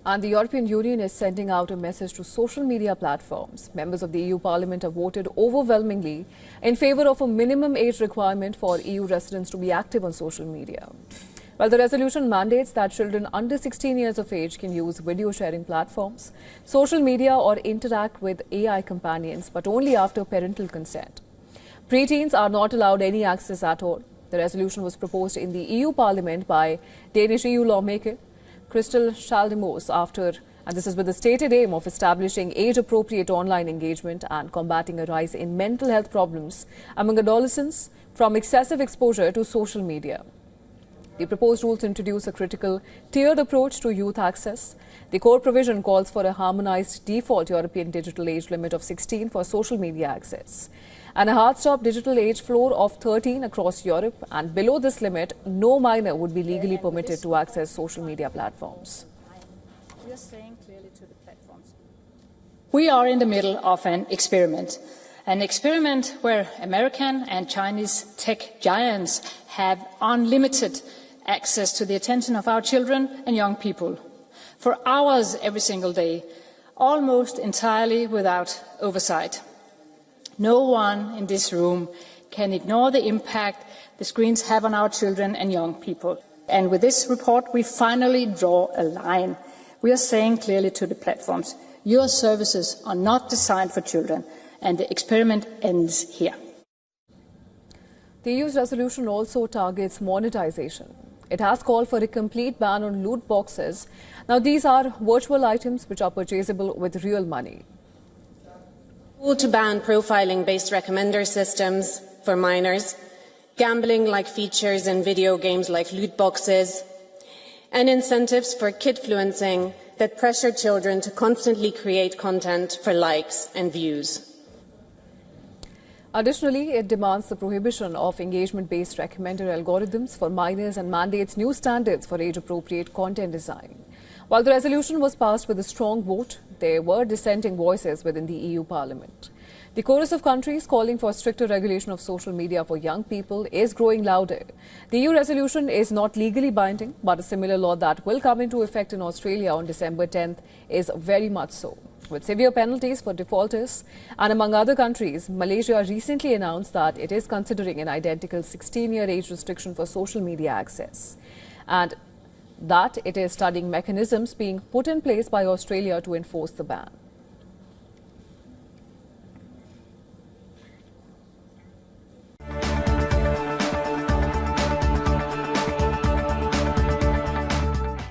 And the European Union is sending out a message to social media platforms. Members of the EU Parliament have voted overwhelmingly in favour of a minimum age requirement for EU residents to be active on social media. Well, the resolution mandates that children under 16 years of age can use video sharing platforms, social media or interact with AI companions, but only after parental consent. Preteens are not allowed any access at all. The resolution was proposed in the EU Parliament by Danish EU lawmaker Crystal Schaldemose and this is with the stated aim of establishing age-appropriate online engagement and combating a rise in mental health problems among adolescents from excessive exposure to social media. The proposed rules introduce a critical, tiered approach to youth access. The core provision calls for a harmonized default European digital age limit of 16 for social media access and a hard-stop digital age floor of 13 across Europe, and below this limit, no minor would be legally permitted to access social media platforms. We are saying clearly to the platforms. We are in the middle of an experiment where American and Chinese tech giants have unlimited access to the attention of our children and young people for hours every single day, almost entirely without oversight. No one in this room can ignore the impact the screens have on our children and young people. And with this report, we finally draw a line. We are saying clearly to the platforms, your services are not designed for children, and the experiment ends here. The EU's resolution also targets monetization. It has called for a complete ban on loot boxes. Now, these are virtual items which are purchasable with real money. To ban profiling-based recommender systems for minors, gambling-like features in video games like loot boxes, and incentives for kidfluencing that pressure children to constantly create content for likes and views. Additionally, it demands the prohibition of engagement-based recommender algorithms for minors and mandates new standards for age-appropriate content design. While the resolution was passed with a strong vote, there were dissenting voices within the EU Parliament. The chorus of countries calling for stricter regulation of social media for young people is growing louder. The EU resolution is not legally binding, but a similar law that will come into effect in Australia on December 10th is very much so, with severe penalties for defaulters. And among other countries, Malaysia recently announced that it is considering an identical 16-year age restriction for social media access, and that it is studying mechanisms being put in place by Australia to enforce the ban.